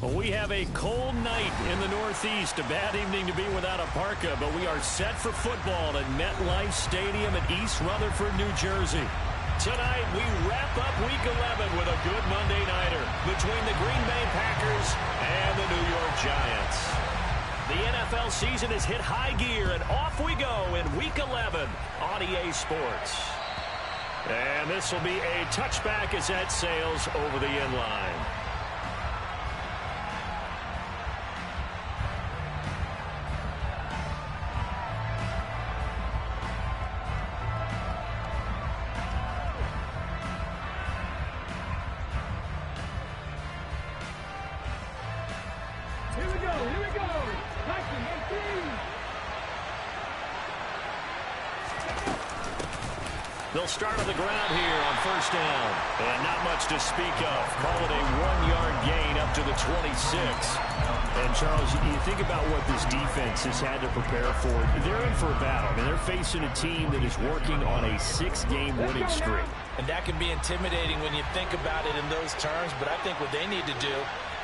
Well, we have a cold night in the Northeast. A bad evening to be without a parka, but we are set for football at MetLife Stadium in East Rutherford, New Jersey. Tonight, we wrap up Week 11 with a good Monday nighter between the Green Bay Packers and the New York Giants. The NFL season has hit high gear, and off we go in Week 11 on EA Sports. And this will be a touchback as that sails over the end line. They'll start on the ground here on first down. And not much to speak of. Call it a 1-yard gain up to the 26. And, Charles, you think about what this defense has had to prepare for. They're in for a battle. I mean, they're facing a team that is working on a 6-game winning streak. And that can be intimidating when you think about it in those terms. But I think what they need to do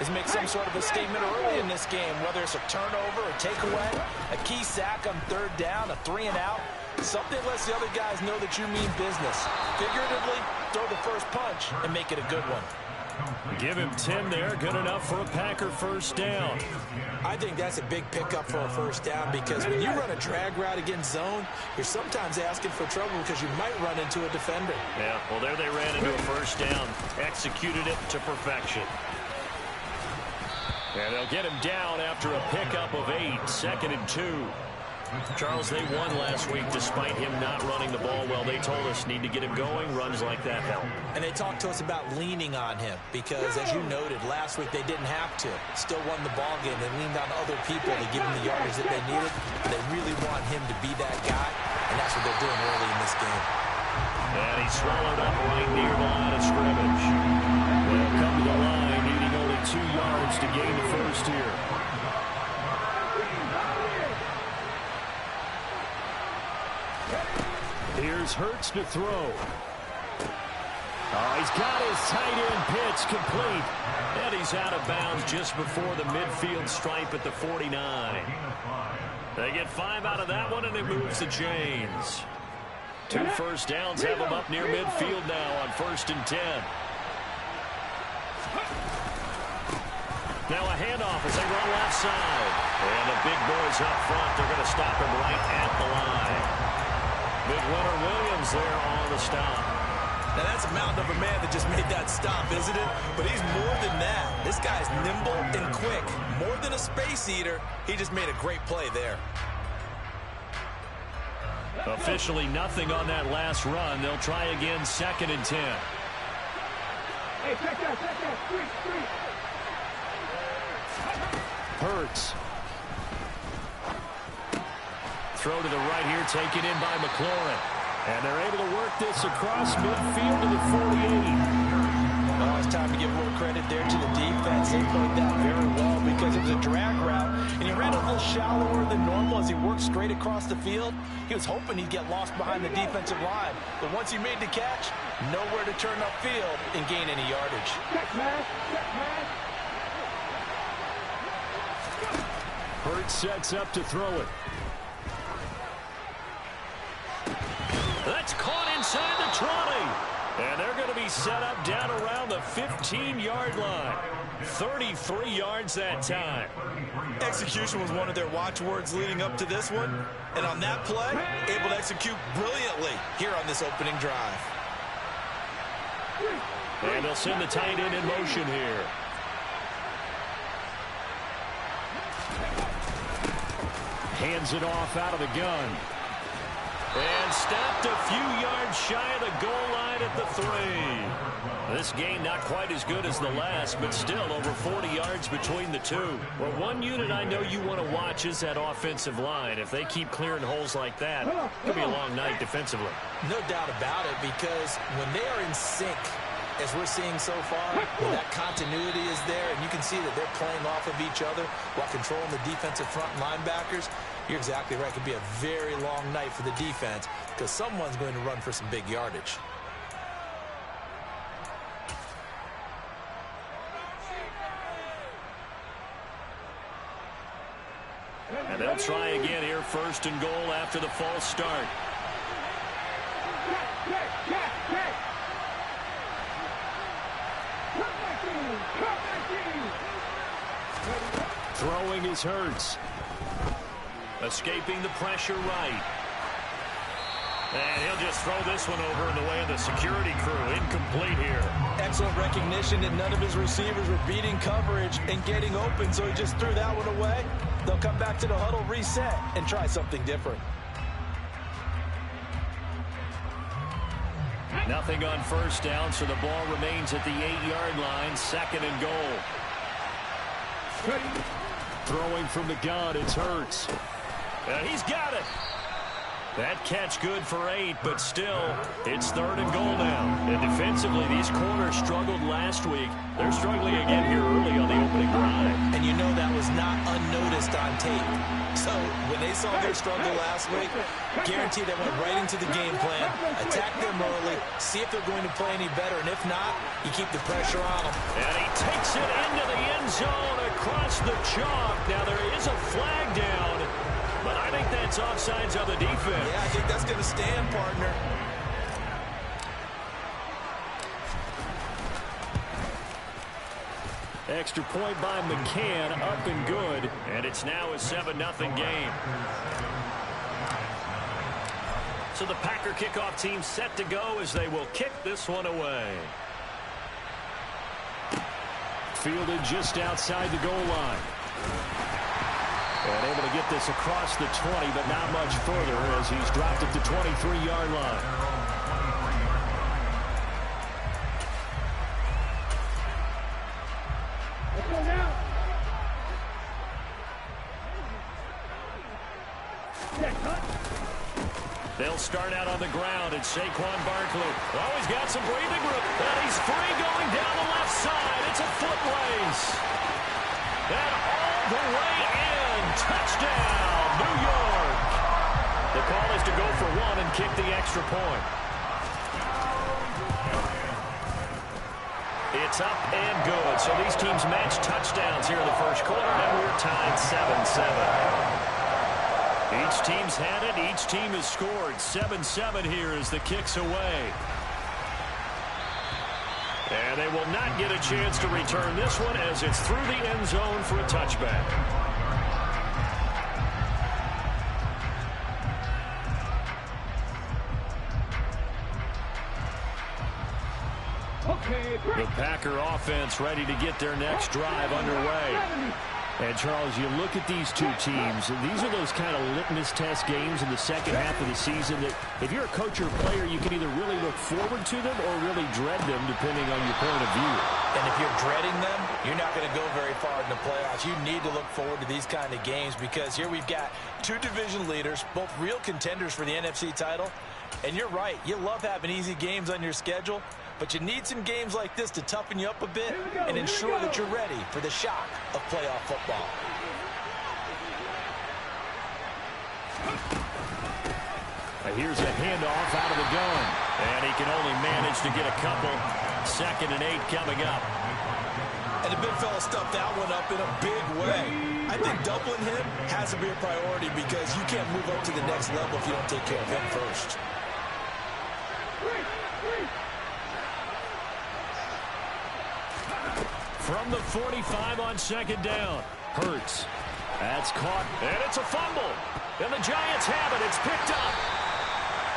is make some sort of a statement early in this game, whether it's a turnover, a takeaway, a key sack on third down, a 3-and-out. Something lets the other guys know that you mean business. Figuratively, throw the first punch and make it a good one. Give him 10 there. Good enough for a Packer first down. I think that's a big pickup for a first down because when you run a drag route against zone, you're sometimes asking for trouble because you might run into a defender. Yeah, well, there they ran into a first down. Executed it to perfection. And they'll get him down after a pickup of 8, 2nd and 2. Charles, they won last week despite him not running the ball well. They told us need to get him going. Runs like that help. And they talked to us about leaning on him because, as you noted, last week they didn't have to. Still won the ball game. They leaned on other people to give him the yardage that they needed. But they really want him to be that guy, and that's what they're doing early in this game. And he swallowed up right near the line of scrimmage. They'll come to the line, needing only 2 yards to gain the first here. Here's Hurts to throw. Oh, he's got his tight end pitch complete. And he's out of bounds just before the midfield stripe at the 49. They get 5 out of that one, and it moves the chains. 2 first downs have them up near midfield now on 1st and 10. Now a handoff as they run left side. And the big boys up front, they're going to stop him right at the line. Big Leonard Williams there on the stop. Now that's a mountain of a man that just made that stop, isn't it? But he's more than that. This guy's nimble and quick. More than a space eater, he just made a great play there. Officially nothing on that last run. They'll try again 2nd and 10. Hey, check that. Three. Hurts. Throw to the right here, taken in by McLaurin. And they're able to work this across midfield to the 48. Oh, it's time to give more credit there to the defense. They played that very well because it was a drag route, and he ran a little shallower than normal as he worked straight across the field. He was hoping he'd get lost behind the defensive line, but once he made the catch, nowhere to turn upfield and gain any yardage. Check, man. Hurts sets up to throw it. That's caught inside the 20. And they're going to be set up down around the 15-yard line. 33 yards that time. Execution was one of their watchwords leading up to this one. And on that play, able to execute brilliantly here on this opening drive. And they'll send the tight end in motion here. Hands it off out of the gun. And stopped a few yards shy of the goal line at the 3. This game not quite as good as the last, but still over 40 yards between the two. Well, one unit I know you want to watch is that offensive line. If they keep clearing holes like that, it'll be a long night defensively. No doubt about it, because when they are in sync, as we're seeing so far, when that continuity is there, and you can see that they're playing off of each other while controlling the defensive front linebackers, you're exactly right. It could be a very long night for the defense because someone's going to run for some big yardage. And they'll try again here, first and goal after the false start. Throwing is Hurts. Escaping the pressure right. And he'll just throw this one over in the way of the security crew. Incomplete here. Excellent recognition that none of his receivers were beating coverage and getting open, so he just threw that one away. They'll come back to the huddle, reset, and try something different. Nothing on first down, so the ball remains at the 8-yard line. Second and goal. Throwing from the gun, it's Hurts. He's got it. That catch good for 8, but still, it's third and goal now. And defensively, these corners struggled last week. They're struggling again here early on the opening drive. And you know that was not unnoticed on tape. So when they saw their struggle last week, guarantee they went right into the game plan, attack them early, see if they're going to play any better. And if not, you keep the pressure on them. And he takes it into the end zone across the chalk. Now there is a flag down. But I think that's offsides on the defense. Yeah, I think that's going to stand, partner. Extra point by McCann, up and good. And it's now a 7-0 game. So the Packer kickoff team set to go as they will kick this one away. Fielded just outside the goal line. And able to get this across the 20, but not much further as he's dropped at the 23-yard line. Let's go now. They'll start out on the ground. It's Saquon Barkley. Oh, he's got some breathing room. And he's free going down the left side. It's a foot race. And all the way in. Touchdown, New York. The call is to go for one and kick the extra point. It's up and good. So these teams match touchdowns here in the first quarter, and we're tied 7-7. Each team's had it. Each team has scored. 7-7 here as the kick's away. And they will not get a chance to return this one as it's through the end zone for a touchback. The Packer offense ready to get their next drive underway. And, Charles, you look at these two teams, and these are those kind of litmus test games in the second half of the season that if you're a coach or a player, you can either really look forward to them or really dread them depending on your point of view. And if you're dreading them, you're not going to go very far in the playoffs. You need to look forward to these kind of games because here we've got two division leaders, both real contenders for the NFC title. And you're right, you love having easy games on your schedule, but you need some games like this to toughen you up a bit and ensure that you're ready for the shock of playoff football. Here's a handoff out of the gun, and he can only manage to get a couple. 2nd and 8 coming up. And the big fella stuffed that one up in a big way. I think doubling him has to be a priority because you can't move up to the next level if you don't take care of him first. From the 45 on 2nd down. Hurts. That's caught, and it's a fumble. And the Giants have it. It's picked up.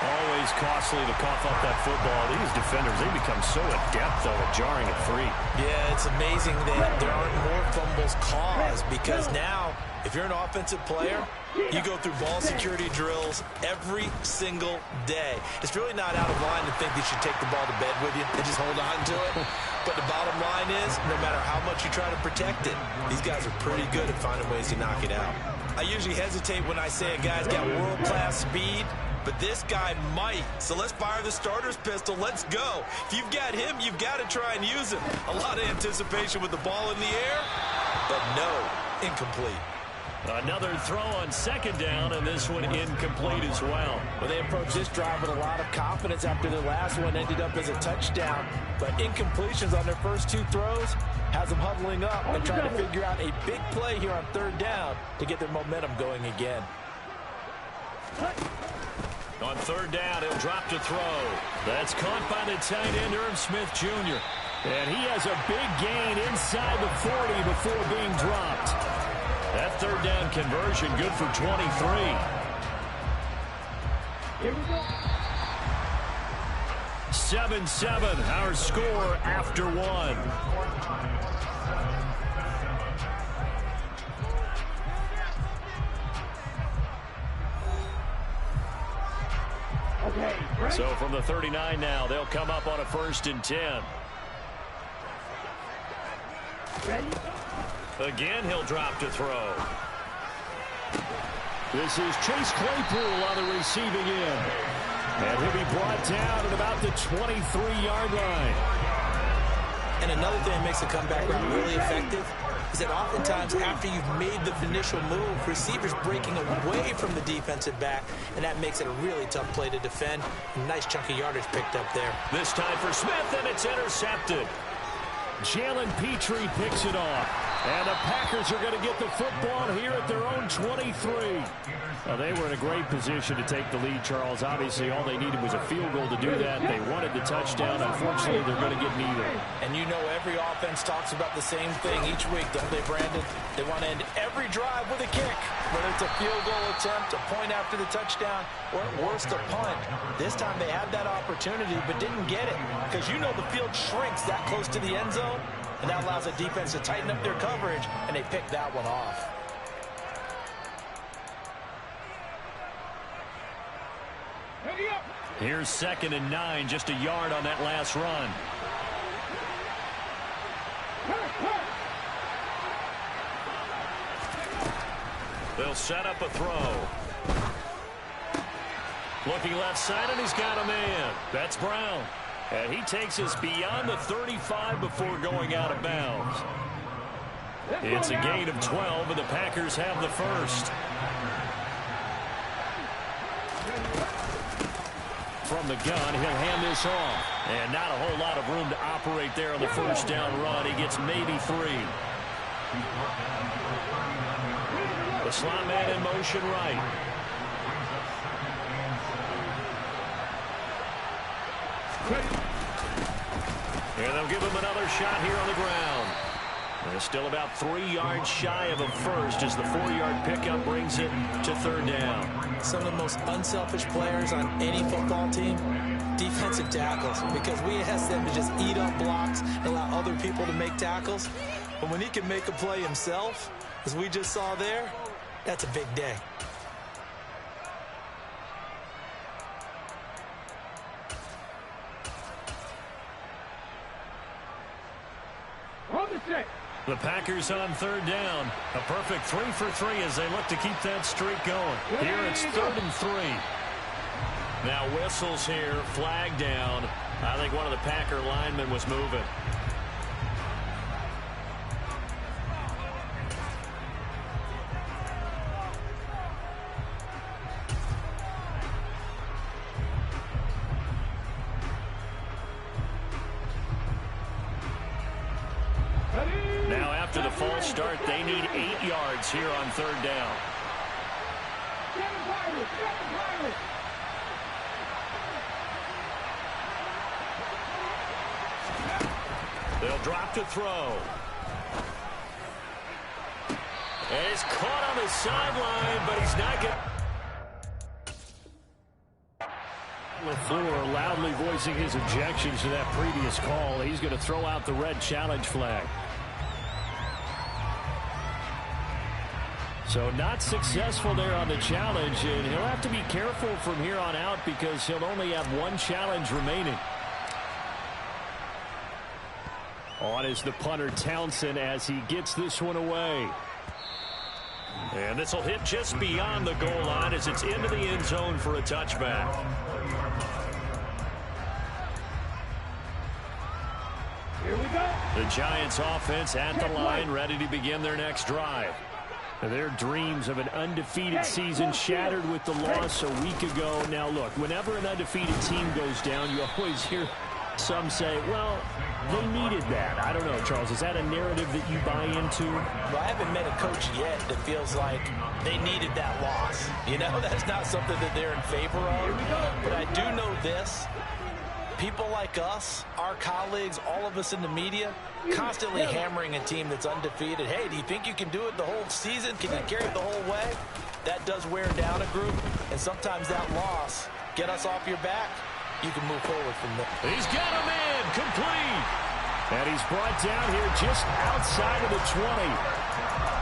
Always costly to cough up that football. These defenders, they become so adept, though, at jarring it free. Yeah, it's amazing that there aren't more fumbles caused because now, if you're an offensive player, you go through ball security drills every single day. It's really not out of line to think that you take the ball to bed with you and just hold on to it. But the bottom line is, no matter how much you try to protect it, these guys are pretty good at finding ways to knock it out. I usually hesitate when I say a guy's got world-class speed, but this guy might. So let's fire the starter's pistol. Let's go. If you've got him, you've got to try and use him. A lot of anticipation with the ball in the air, but no, incomplete. Another throw on 2nd down, and this one incomplete as well. Well, they approached this drive with a lot of confidence after their last one ended up as a touchdown. But incompletions on their first two throws, Has them huddling up and trying to figure out a big play here on third down to get their momentum going again. On third down, he'll drop to throw. That's caught by the tight end, Irv Smith Jr. And he has a big gain inside the 40 before being dropped. That third down conversion good for 23. Here we go. 7-7, our score after one. Okay, ready? So from the 39 now, they'll come up on a 1st and 10. Ready? Again, he'll drop to throw. This is Chase Claypool on the receiving end. And he'll be brought down at about the 23-yard line. And another thing that makes a comeback route really effective is that oftentimes after you've made the initial move, receivers breaking away from the defensive back, and that makes it a really tough play to defend. A nice chunk of yardage picked up there. This time for Smith, and it's intercepted. Jalen Petrie picks it off. And the Packers are going to get the football here at their own 23. Well, they were in a great position to take the lead, Charles. Obviously, all they needed was a field goal to do that. They wanted the touchdown. Unfortunately, they're going to get neither. And you know every offense talks about the same thing each week, don't they, Brandon? They want to end every drive with a kick, whether it's a field goal attempt, a point after the touchdown, or at worst, a punt. This time they had that opportunity but didn't get it because you know the field shrinks that close to the end zone, and that allows the defense to tighten up their coverage, and they picked that one off. Ready up. Here's 2nd and 9, just a yard on that last run. They'll set up a throw. Looking left side, and he's got a man. That's Brown. And he takes us beyond the 35 before going out of bounds. It's a gain of 12, and the Packers have the first. From the gun, he'll hand this off. And not a whole lot of room to operate there on the first down run. He gets maybe 3. The slot man in motion right. And they'll give him another shot here on the ground. They're still about 3 yards shy of a first as the 4-yard pickup brings it to 3rd down. Some of the most unselfish players on any football team, defensive tackles, because we ask them to just eat up blocks and allow other people to make tackles. But when he can make a play himself, as we just saw there, that's a big day. On the set. The Packers on 3rd down. A perfect 3 for 3 as they look to keep that streak going. Here it's 3rd and 3. Now whistles here, flag down. I think one of the Packer linemen was moving. Now after the false start, they need 8 yards here on 3rd down. Get the pilot. Get the pilot. They'll drop to throw. And he's caught on the sideline, but he's not getting... LaFleur loudly voicing his objections to that previous call. He's going to throw out the red challenge flag. So not successful there on the challenge, and he'll have to be careful from here on out because he'll only have 1 challenge remaining. On is the punter Townsend as he gets this one away. And this will hit just beyond the goal line as it's into the end zone for a touchback. Here we go. The Giants offense at the line, ready to begin their next drive. Their dreams of an undefeated season shattered with the loss a week ago. Now, look, whenever an undefeated team goes down, you always hear Some say, well, they needed that. I don't know, Charles. Is that a narrative that you buy into? Well, I haven't met a coach yet that feels like they needed that loss. You know, that's not something that they're in favor of. But I do know this. People like us, our colleagues, all of us in the media, constantly hammering a team that's undefeated. Hey, do you think you can do it the whole season? Can you carry it the whole way? That does wear down a group, and sometimes that loss get us off your back. You can move forward from there. He's got him in, complete. And he's brought down here just outside of the 20.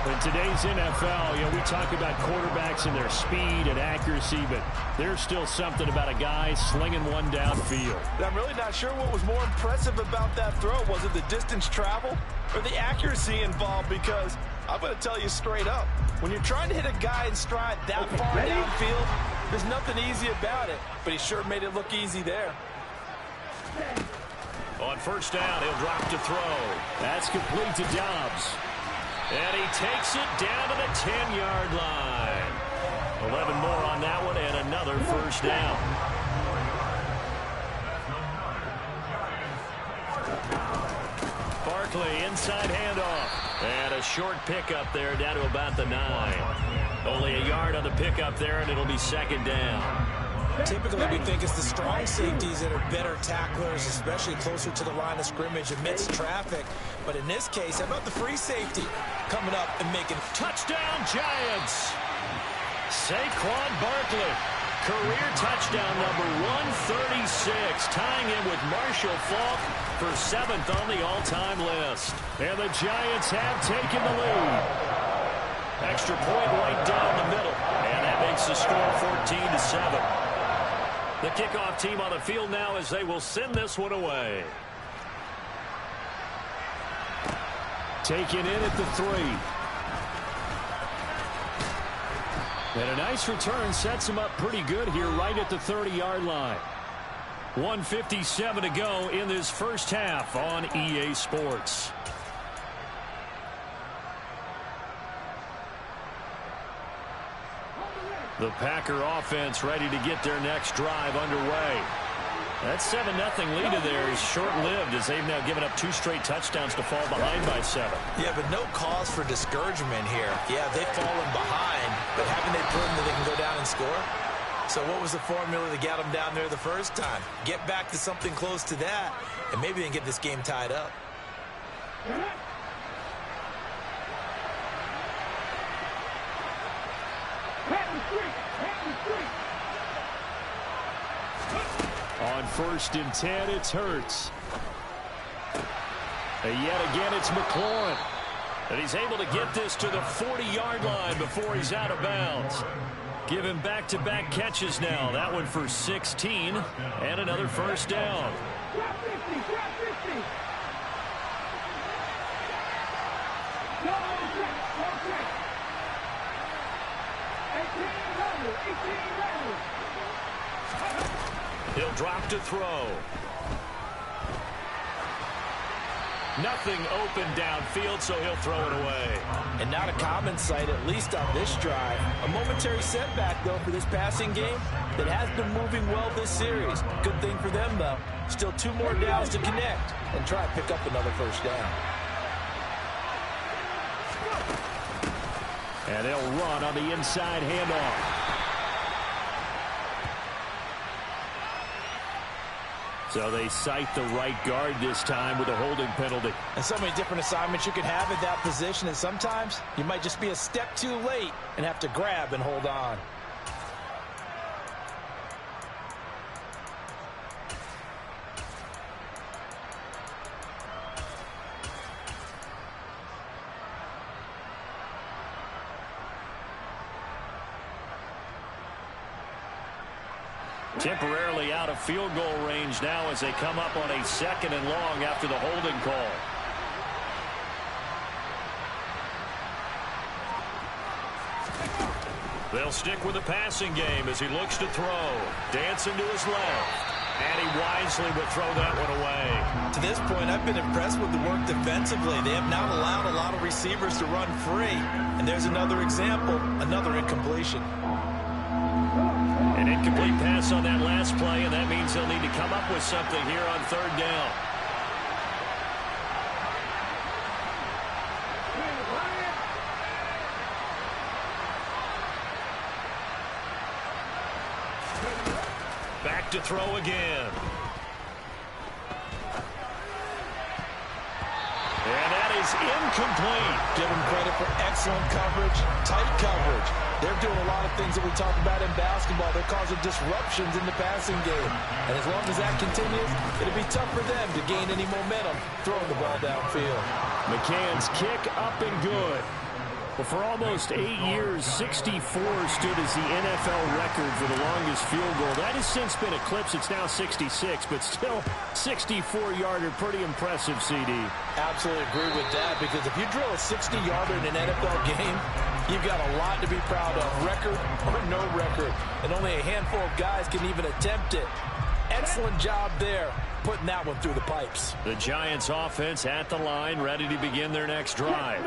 In today's NFL, you know, we talk about quarterbacks and their speed and accuracy, but there's still something about a guy slinging one downfield. I'm really not sure what was more impressive about that throw. Was it the distance travel or the accuracy involved? Because I'm going to tell you straight up, when you're trying to hit a guy in stride that far downfield, there's nothing easy about it, but he sure made it look easy there. On first down, he'll drop to throw. That's complete to Dobbs. And he takes it down to the 10-yard line. 11 more on that one and another first down. Barkley, inside handoff. And a short pickup there down to about the 9. Only a yard on the pickup there, and it'll be second down. Typically, we think it's the strong safeties that are better tacklers, especially closer to the line of scrimmage amidst traffic. But in this case, how about the free safety coming up and making touchdown Giants? Saquon Barkley, career touchdown number 136, tying him with Marshall Faulk for 7th on the all-time list. And the Giants have taken the lead. Extra point right down the middle, and that makes the score 14-7. The kickoff team on the field now as they will send this one away. Taken in at the 3. And a nice return sets him up pretty good here right at the 30-yard line. 1:57 to go in this first half on EA Sports. The Packer offense ready to get their next drive underway. That 7-0 lead of theirs is short-lived as they've now given up 2 straight touchdowns to fall behind by 7. Yeah, but no cause for discouragement here. Yeah, they've fallen behind, but haven't they proven that they can go down and score? So what was the formula that got them down there the first time? Get back to something close to that, and maybe they can get this game tied up. On 1st and 10, it's Hurts. And yet again, it's McLaurin. And he's able to get this to the 40-yard line before he's out of bounds. Give him back-to-back catches now. That one for 16 and another first down. He'll drop to throw. Nothing open downfield, so he'll throw it away. And not a common sight, at least on this drive. A momentary setback, though, for this passing game that has been moving well this series. Good thing for them, though. Still 2 more downs to connect and try to pick up another first down. And they'll run on the inside handoff. So they cite the right guard this time with a holding penalty. And so many different assignments you can have at that position, and sometimes you might just be a step too late and have to grab and hold on. Temporarily out of field goal range now as they come up on a 2nd and long after the holding call. They'll stick with the passing game as he looks to throw. Dancing to his left. And he wisely would throw that one away. To this point, I've been impressed with the work defensively. They have not allowed a lot of receivers to run free. And there's another example, another incompletion. And incomplete pass on that last play, and that means they'll need to come up with something here on third down. Back to throw again. And that is incomplete. Give them credit for excellent coverage, tight coverage. They're doing a lot of things that we talk about in basketball. They're causing disruptions in the passing game. And as long as that continues, it'll be tough for them to gain any momentum throwing the ball downfield. McCann's kick up and good. Well, for almost 8 years, 64 stood as the NFL record for the longest field goal. That has since been eclipsed. It's now 66, but still 64-yarder. Pretty impressive, CD. Absolutely agree with that, because if you drill a 60-yarder in an NFL game, you've got a lot to be proud of, record or no record. And only a handful of guys can even attempt it. Excellent job there, putting that one through the pipes. The Giants offense at the line, ready to begin their next drive.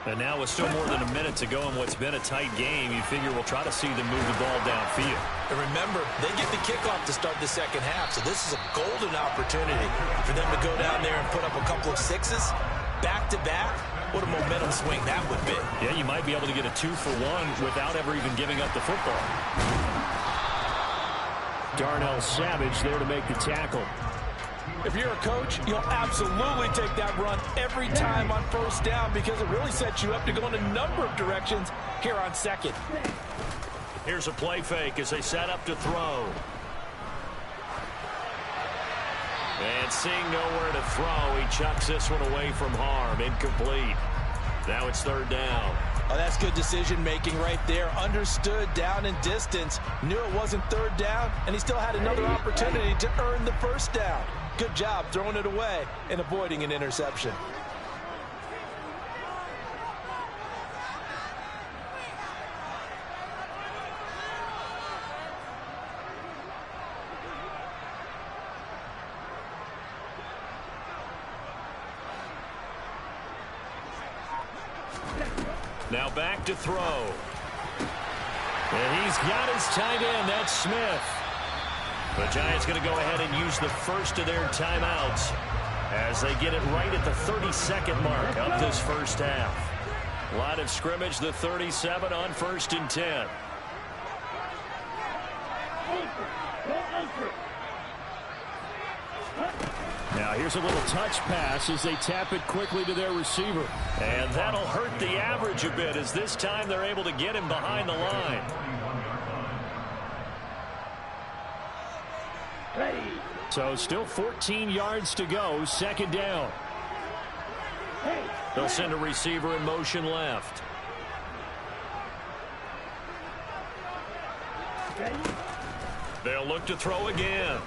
And now with still more than a minute to go in what's been a tight game, you figure we'll try to see them move the ball downfield. And remember, they get the kickoff to start the second half, so this is a golden opportunity for them to go down there and put up a couple of sixes back-to-back. What a momentum swing that would be. Yeah, you might be able to get a 2-for-1 without ever even giving up the football. Darnell Savage there to make the tackle. If you're a coach, you'll absolutely take that run every time on first down, because it really sets you up to go in a number of directions here on second. Here's a play fake as they set up to throw. And seeing nowhere to throw, he chucks this one away from harm. Incomplete. Now it's third down. Oh, that's good decision-making right there. Understood down and distance. Knew it wasn't third down, and he still had another opportunity to earn the first down. Good job throwing it away and avoiding an interception. Now back to throw. And he's got his tight end. That's Smith. The Giants going to go ahead and use the first of their timeouts as they get it right at the 32nd mark of this first half. Line of scrimmage, the 37 on 1st and 10. Now here's a little touch pass as they tap it quickly to their receiver. And that'll hurt the average a bit as this time they're able to get him behind the line. So still 14 yards to go, second down. They'll send a receiver in motion left. They'll look to throw again.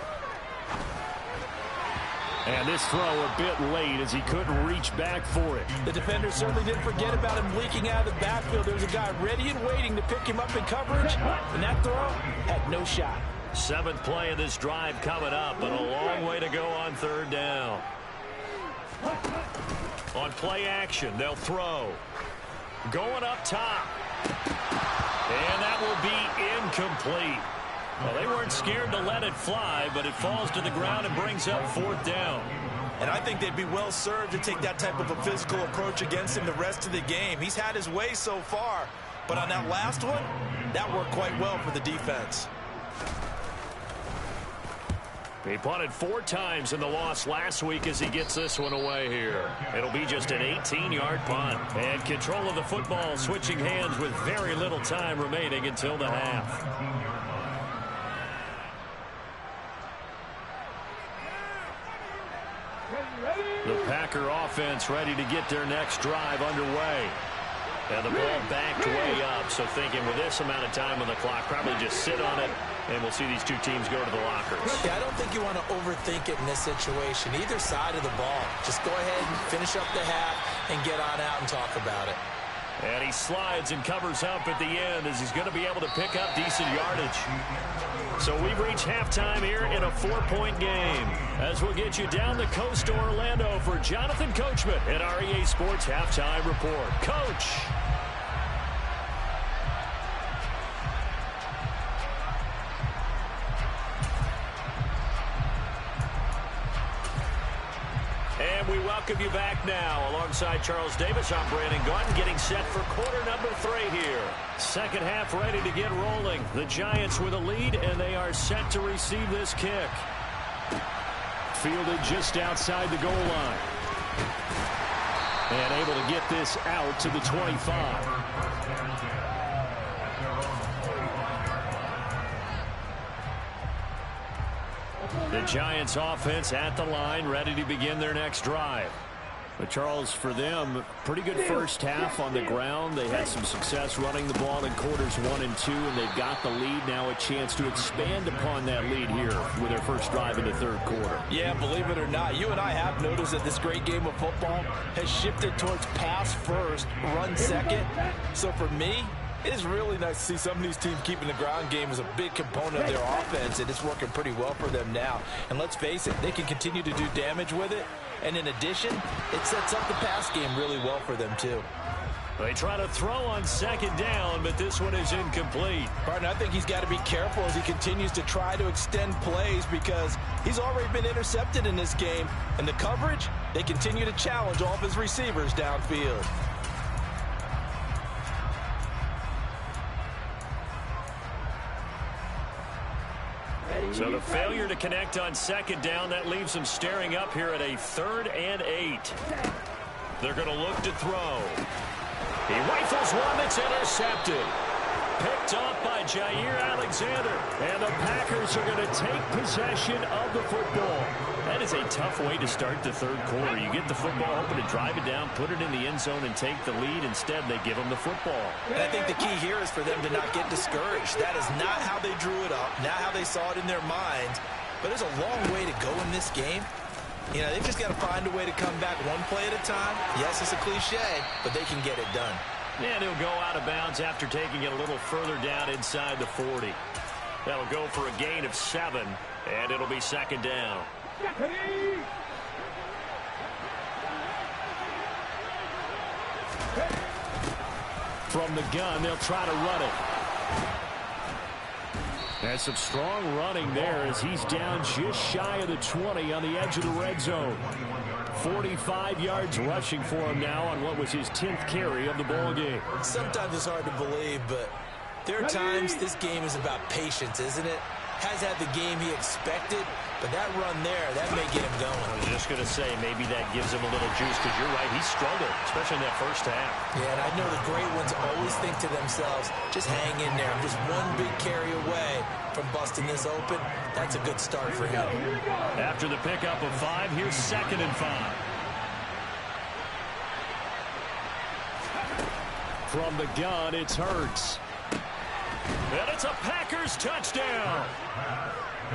And this throw a bit late as he couldn't reach back for it. The defender certainly didn't forget about him leaking out of the backfield. There was a guy ready and waiting to pick him up in coverage, and that throw had no shot. 7th play of this drive coming up, but a long way to go on third down. On play action, they'll throw. Going up top. And that will be incomplete. Well, they weren't scared to let it fly, but it falls to the ground and brings up 4th down. And I think they'd be well served to take that type of a physical approach against him the rest of the game. He's had his way so far, but on that last one, that worked quite well for the defense. He punted 4 times in the loss last week as he gets this one away here. It'll be just an 18-yard punt. And control of the football switching hands with very little time remaining until the half. The Packer offense ready to get their next drive underway. And the ball backed way up, so thinking with this amount of time on the clock, probably just sit on it, and we'll see these two teams go to the lockers. Yeah, I don't think you want to overthink it in this situation. Either side of the ball. Just go ahead and finish up the half and get on out and talk about it. And he slides and covers up at the end as he's going to be able to pick up decent yardage. So we've reached halftime here in a 4-point game. As we'll get you down the coast to Orlando for Jonathan Coachman at our EA Sports Halftime Report. Coach. And we welcome you back now. Alongside Charles Davis, I'm Brandon Gaudin, getting set for quarter number 3 here. Second half ready to get rolling. The Giants with a lead, and they are set to receive this kick. Fielded just outside the goal line. And able to get this out to the 25. The Giants offense at the line, ready to begin their next drive. But Charles, for them, pretty good first half on the ground. They had some success running the ball in quarters 1 and 2, and they've got the lead. Now a chance to expand upon that lead here with their first drive in the third quarter. Yeah, believe it or not, you and I have noticed that this great game of football has shifted towards pass first, run second. So for me, it is really nice to see some of these teams keeping the ground game as a big component of their offense, and it's working pretty well for them now. And let's face it, they can continue to do damage with it. And in addition, it sets up the pass game really well for them, too. They try to throw on second down, but this one is incomplete. Partner, I think he's got to be careful as he continues to try to extend plays because he's already been intercepted in this game. And the coverage, they continue to challenge all of his receivers downfield. So the failure to connect on second down, that leaves them staring up here at a 3rd and 8. They're going to look to throw. He rifles one that's intercepted. Picked off by Jair Alexander. And the Packers are going to take possession of the football. That is a tough way to start the third quarter. You get the football, hoping to drive it down, put it in the end zone, and take the lead. Instead, they give them the football. And I think the key here is for them to not get discouraged. That is not how they drew it up, not how they saw it in their minds. But there's a long way to go in this game. You know, they've just got to find a way to come back one play at a time. Yes, it's a cliche, but they can get it done. And he'll go out of bounds after taking it a little further down inside the 40. That'll go for a gain of 7, and it'll be second down. From the gun, they'll try to run it. And some strong running there as he's down just shy of the 20 on the edge of the red zone. 45 yards rushing for him now on what was his 10th carry of the ball game. Sometimes it's hard to believe, but there are times this game is about patience, isn't it? Has had the game he expected, but that run there, that may get him going. I was just going to say, maybe that gives him a little juice, because you're right, he struggled, especially in that first half. Yeah, and I know the great ones always think to themselves, just hang in there. I'm just one big carry away from busting this open. That's a good start for him. After the pickup of 5, here's 2nd and 5. From the gun, it's Hurts. And it's a Packers touchdown.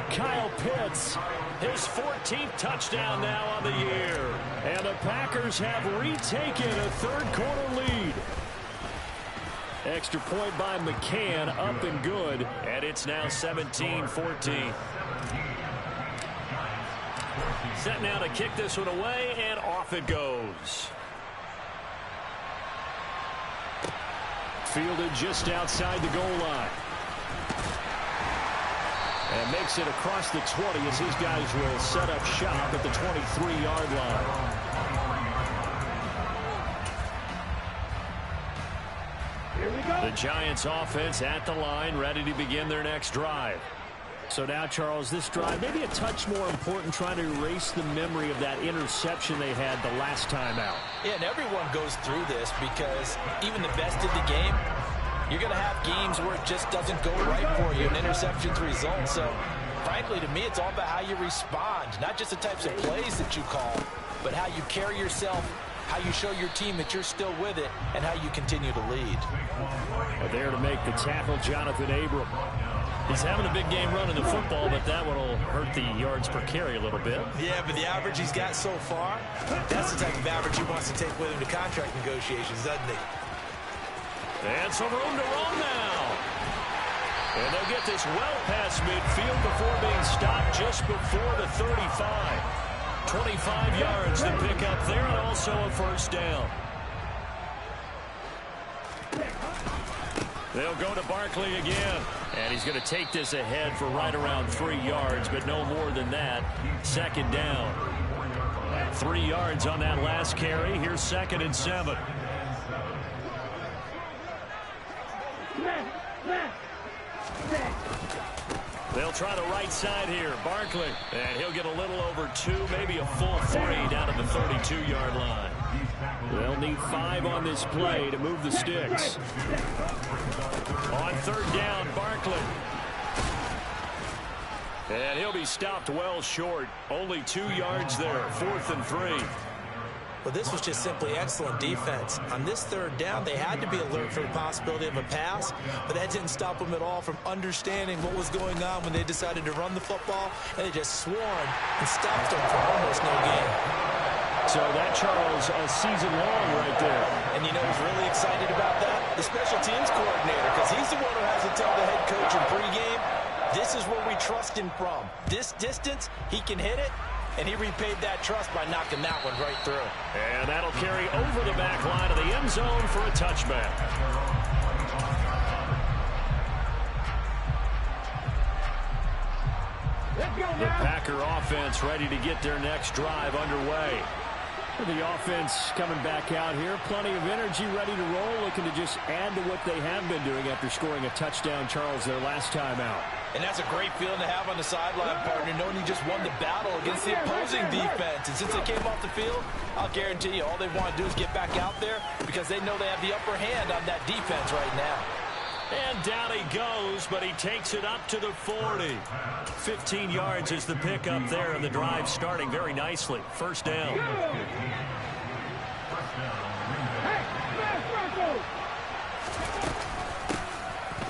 Kyle Pitts, his 14th touchdown now on the year. And the Packers have retaken a third quarter lead. Extra point by McCann, up and good. And it's now 17-14. Set now to kick this one away, and off it goes. Fielded just outside the goal line. And makes it across the 20 as his guys will set up shop at the 23-yard line. The Giants offense at the line, ready to begin their next drive. So now, Charles, this drive maybe a touch more important, trying to erase the memory of that interception they had the last time out. Yeah, and everyone goes through this because even the best in the game, you're going to have games where it just doesn't go right for you, and interceptions result. So, frankly, to me, it's all about how you respond, not just the types of plays that you call, but how you carry yourself, how you show your team that you're still with it, and how you continue to lead. There to make the tackle, Jonathan Abram. He's having a big game running the football, but that one will hurt the yards per carry a little bit. Yeah, but the average he's got so far, that's the type of average he wants to take with him to contract negotiations, doesn't he? And some room to run now. And they'll get this well past midfield before being stopped just before the 35. 25 yards to pick up there, and also a first down. They'll go to Barkley again. And he's going to take this ahead for right around 3 yards, but no more than that. Second down. 3 yards on that last carry. Here's 2nd and 7. They'll try the right side here. Barkley. And he'll get a little over 2, maybe a full 3 down at the 32-yard line. They'll need 5 on this play to move the sticks. On 3rd down, Barkley. And he'll be stopped well short. Only 2 yards there. 4th and 3. Well, this was just simply excellent defense. On this 3rd down, they had to be alert for the possibility of a pass, but that didn't stop them at all from understanding what was going on when they decided to run the football, and they just swarmed and stopped them for almost no gain. So that, Charles, a season long right there. And you know who's really excited about that? The special teams coordinator, because he's the one who has to tell the head coach in pregame, this is where we trust him from. This distance, he can hit it. And he repaid that trust by knocking that one right through. And that'll carry over the back line of the end zone for a touchback. The Packer offense ready to get their next drive underway. The offense coming back out here. Plenty of energy, ready to roll, looking to just add to what they have been doing after scoring a touchdown, Charles, their last time out. And that's a great feeling to have on the sideline, partner, knowing you just won the battle against the opposing defense. And since they came off the field, I'll guarantee you all they want to do is get back out there because they know they have the upper hand on that defense right now. And down he goes, but he takes it up to the 40. 15 yards is the pickup there, and the drive starting very nicely. 1st down.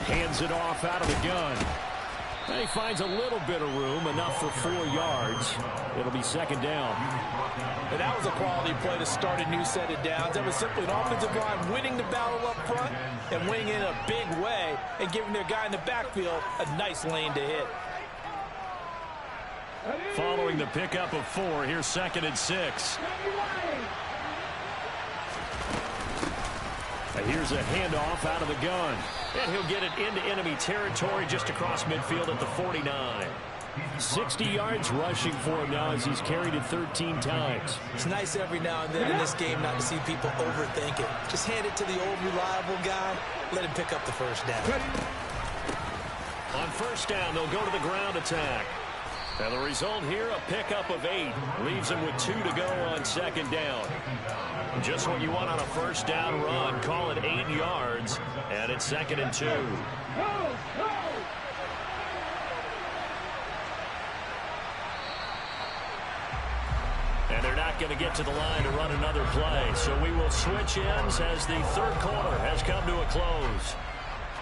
Hands it off out of the gun. And he finds a little bit of room, enough for 4 yards. It'll be 2nd down. And that was a quality play to start a new set of downs. That was simply an offensive line winning the battle up front and winning in a big way and giving their guy in the backfield a nice lane to hit. Following the pickup of 4, here's 2nd and 6. And here's a handoff out of the gun. And he'll get it into enemy territory just across midfield at the 49. 60 yards rushing for him now as he's carried it 13 times. It's nice every now and then in this game not to see people overthink it. Just hand it to the old reliable guy. Let him pick up the 1st down. On 1st down, they'll go to the ground attack. And the result here, a pickup of 8. Leaves him with 2 to go on 2nd down. Just what you want on a 1st down run. Call it 8 yards. And it's 2nd and 2. And they're not going to get to the line to run another play. So we will switch ends as the 3rd quarter has come to a close.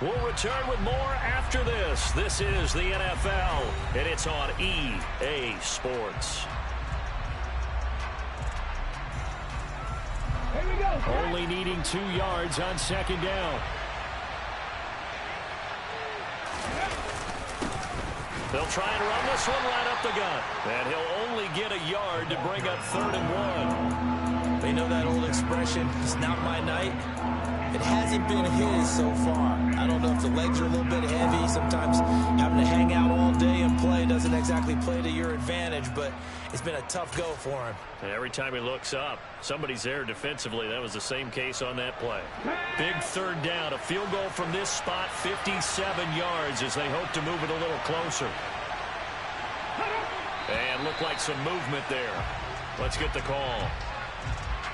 We'll return with more after this. This is the NFL, and it's on EA Sports. Here we go. Only needing 2 yards on 2nd down. They'll try and run this one right up the gut. And he'll only get a yard to bring up 3rd and 1. They know that old expression, it's not my night. It hasn't been his so far. I don't know if the legs are a little bit heavy. Sometimes having to hang out all day and play doesn't exactly play to your advantage, but it's been a tough go for him. And every time he looks up, somebody's there defensively. That was the same case on that play. Big 3rd down. A field goal from this spot, 57 yards as they hope to move it a little closer. And looked like some movement there. Let's get the call.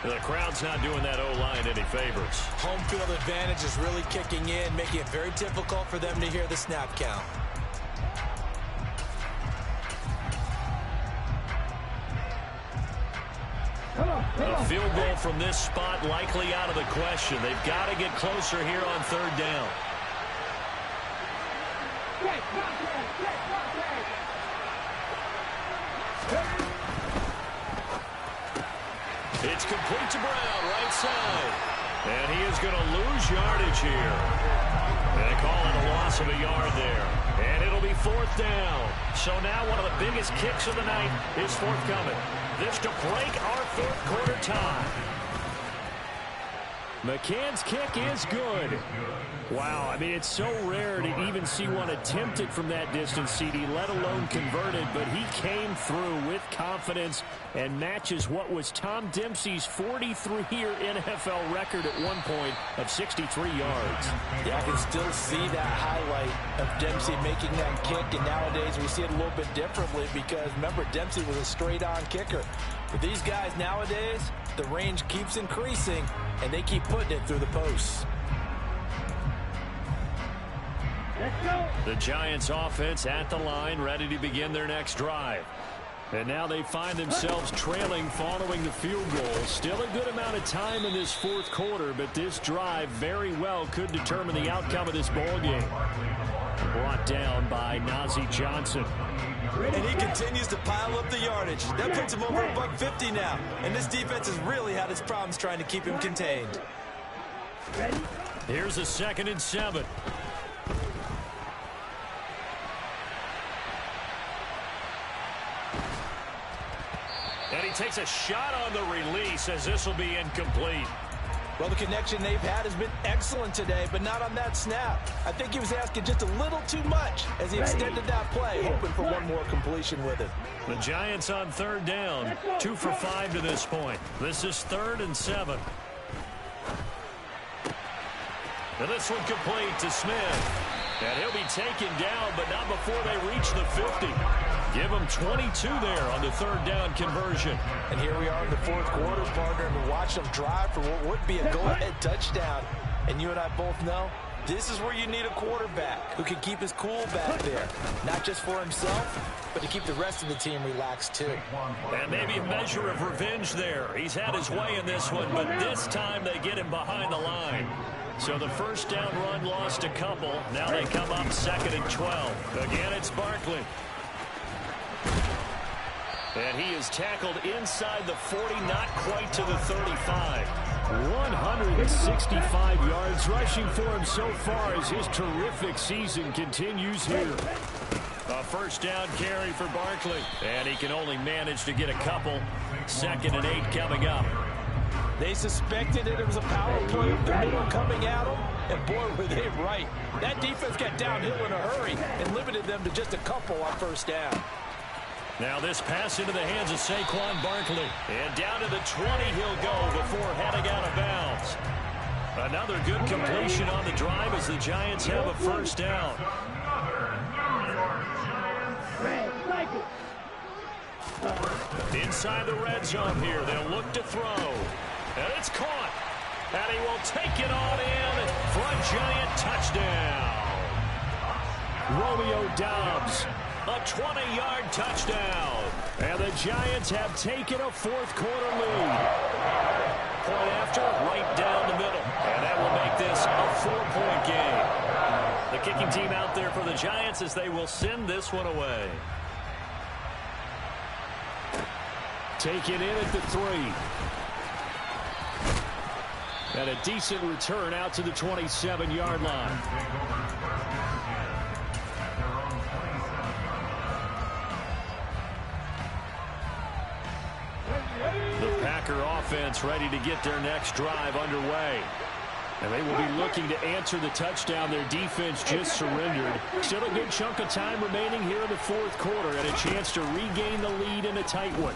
The crowd's not doing that O-line any favors. Home field advantage is really kicking in, making it very difficult for them to hear the snap count. A field goal from this spot likely out of the question. They've got to get closer here on 3rd down. It's complete to Brown, right side. And he is going to lose yardage here. And they call it a loss of a yard there. And it'll be 4th down. So now one of the biggest kicks of the night is forthcoming. This to break our 4th quarter tie. McCann's kick is good. Wow, I mean, it's so rare to even see one attempted from that distance, CD, let alone converted, but he came through with confidence and matches what was Tom Dempsey's 43-year NFL record at one point of 63 yards. Yeah, I can still see that highlight of Dempsey making that kick, and nowadays we see it a little bit differently because, remember, Dempsey was a straight-on kicker. For these guys nowadays, the range keeps increasing, and they keep putting it through the posts. The Giants offense at the line, ready to begin their next drive. And now they find themselves trailing following the field goal. Still a good amount of time in this fourth quarter, but this drive very well could determine the outcome of this ball game. Brought down by Najee Johnson. And he continues to pile up the yardage. That puts him over $150 now. And this defense has really had its problems trying to keep him contained. Here's a 2nd and 7. And he takes a shot on the release as this will be incomplete. Well, the connection they've had has been excellent today, but not on that snap. I think he was asking just a little too much as he extended that play, hoping for one more completion with it. The Giants on 3rd down, 2 for 5 to this point. This is 3rd and 7. And this one complete to Smith. And he'll be taken down, but not before they reach the 50. Give him 22 there on the 3rd down conversion. And here we are in the fourth quarter, partner, and we watch them drive for what would be a go-ahead touchdown. And you and I both know this is where you need a quarterback who can keep his cool back there. Not just for himself, but to keep the rest of the team relaxed too. And maybe a measure of revenge there. He's had his way in this one, but this time they get him behind the line. So the first down run lost a couple. Now they come up 2nd and 12. Again, it's Barkley. And he is tackled inside the 40, not quite to the 35. 165 yards rushing for him so far as his terrific season continues here. A first down carry for Barkley. And he can only manage to get a couple. 2nd and 8 coming up. They suspected that it was a power play, the middle coming at them, and boy, were they right. That defense got downhill in a hurry and limited them to just a couple on first down. Now this pass into the hands of Saquon Barkley. And down to the 20 he'll go before heading out of bounds. Another good completion on the drive as the Giants have a first down. Inside the red zone here, they'll look to throw. And it's caught. And he will take it on in for a Giant touchdown. Romeo Doubs, a 20-yard touchdown. And the Giants have taken a fourth quarter lead. Point after, right down the middle. And that will make this a 4-point game. The kicking team out there for the Giants as they will send this one away. Take it in at the 3. And a decent return out to the 27-yard line. The Packer offense ready to get their next drive underway. And they will be looking to answer the touchdown their defense just surrendered. Still a good chunk of time remaining here in the fourth quarter and a chance to regain the lead in a tight one.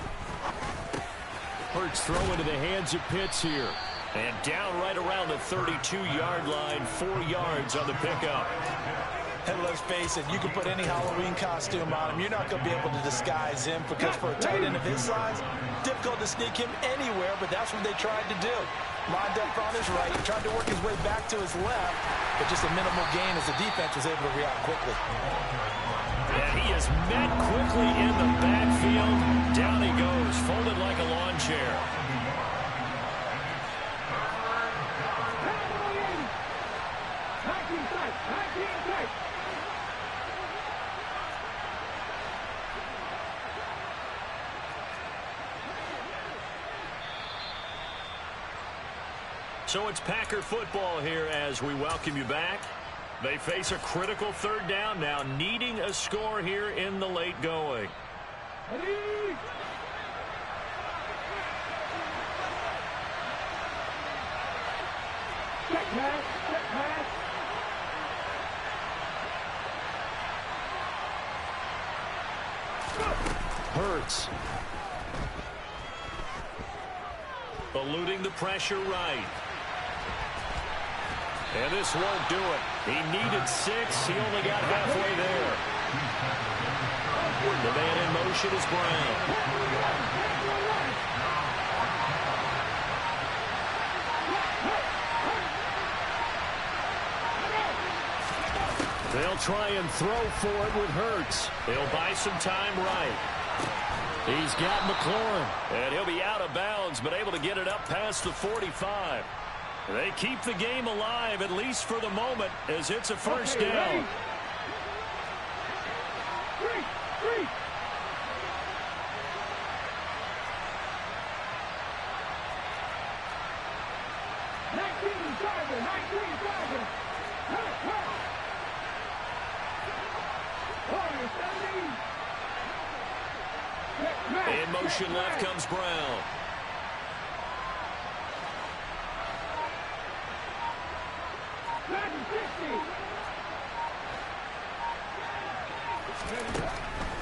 Hurts throw into the hands of Pitts here. And down right around the 32-yard line, 4 yards on the pickup. And let's face it, you can put any Halloween costume on him. You're not going to be able to disguise him because for a tight end of his size, difficult to sneak him anywhere, but that's what they tried to do. Lined up on his right, tried to work his way back to his left, but just a minimal gain as the defense was able to react quickly. And he is met quickly in the backfield. Down he goes, folded like a lawn chair. So it's Packer football here as we welcome you back. They face a critical third down now, needing a score here in the late going. Hurts. Eluding the pressure right. And this won't do it. He needed 6. He only got halfway there. The man in motion is Brown. They'll try and throw for it with Hurts. He'll buy some time right. He's got McLaurin. And he'll be out of bounds, but able to get it up past the 45. They keep the game alive, at least for the moment, as it's a first down. Three. 19 Charger. In motion left comes Brown.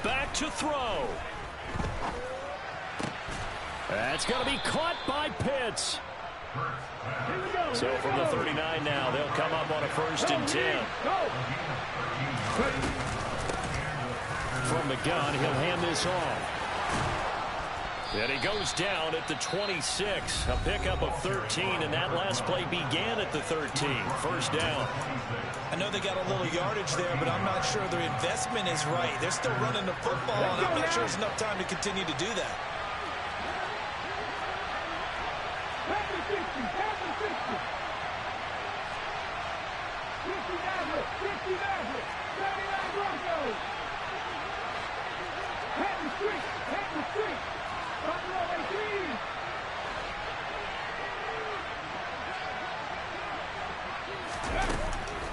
Back to throw. That's going to be caught by Pitts. So from the 39 now, they'll come up on a 1st and 10. From the gun, he'll hand this off. And he goes down at the 26. A pickup of 13, and that last play began at the 13. First down. I know they got a little yardage there, but I'm not sure their investment is right. They're still running the football, and I'm not sure there's enough time to continue to do that.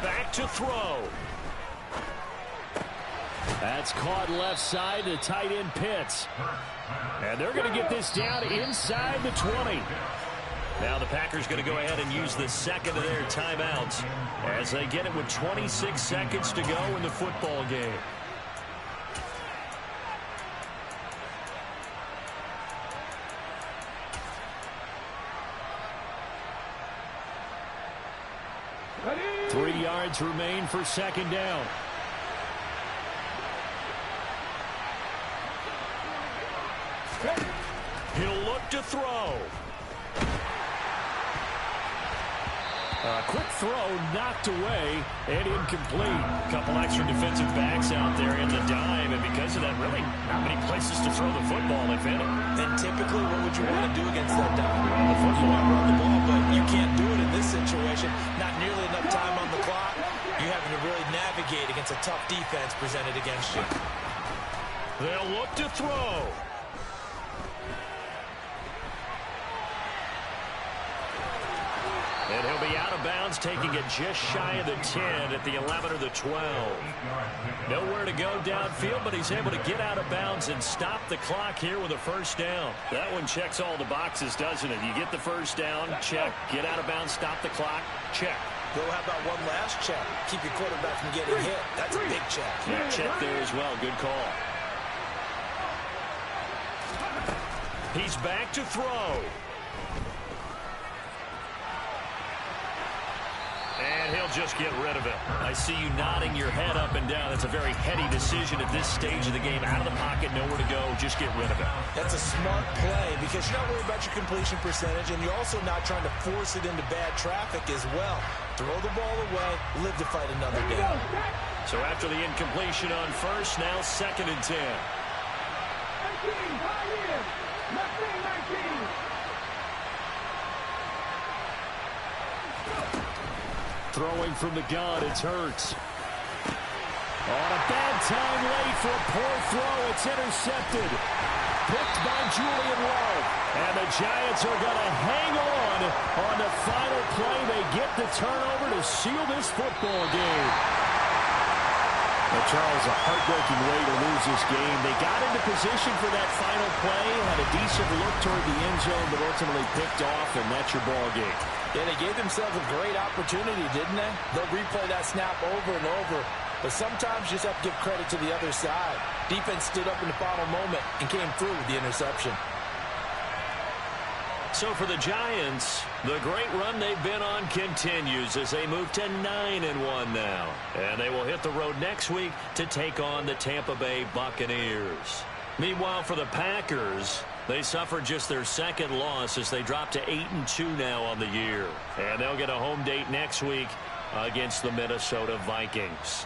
Back to throw. That's caught left side to tight end Pitts. And they're going to get this down inside the 20. Now the Packers going to go ahead and use the second of their timeouts as they get it with 26 seconds to go in the football game. Ready? 3 yards remain for second down. He'll look to throw. A quick throw knocked away and incomplete. A couple extra defensive backs out there in the dime, and because of that, really not many places to throw the football, if any. And typically, what would you want to do against that dime? Well, the football, run the ball, but you can't do it in this situation. Not nearly enough time on the clock. You having to really navigate against a tough defense presented against you. They'll look to throw. And he'll be out of bounds, taking it just shy of the 10 at the 11 or the 12. Nowhere to go downfield, but he's able to get out of bounds and stop the clock here with a first down. That one checks all the boxes, doesn't it? You get the first down, check. Get out of bounds, stop the clock, check. Well, how about one last check? Keep your quarterback from getting hit. That's a big check. Yeah, check there as well. Good call. He's back to throw. And he'll just get rid of it. I see you nodding your head up and down. That's a very heady decision at this stage of the game. Out of the pocket, nowhere to go. Just get rid of it. That's a smart play because you're not worried about your completion percentage, and you're also not trying to force it into bad traffic as well. Throw the ball away, live to fight another down. So after the incompletion on first, now 2nd and 10. 19. Throwing from the gun, it's Hurts. On a bad time late for a poor throw. It's intercepted. Picked by Julian Love. And the Giants are going to hang on the final play. They get the turnover to seal this football game. Well, Charles, a heartbreaking way to lose this game. They got into position for that final play, had a decent look toward the end zone, but ultimately picked off, and that's your ball game. Yeah, they gave themselves a great opportunity, didn't they? They'll replay that snap over and over. but sometimes you just have to give credit to the other side. Defense stood up in the final moment and came through with the interception. So for the Giants, the great run they've been on continues as they move to 9-1 now. And they will hit the road next week to take on the Tampa Bay Buccaneers. Meanwhile, for the Packers, they suffered just their second loss as they drop to 8-2 now on the year. And they'll get a home date next week against the Minnesota Vikings.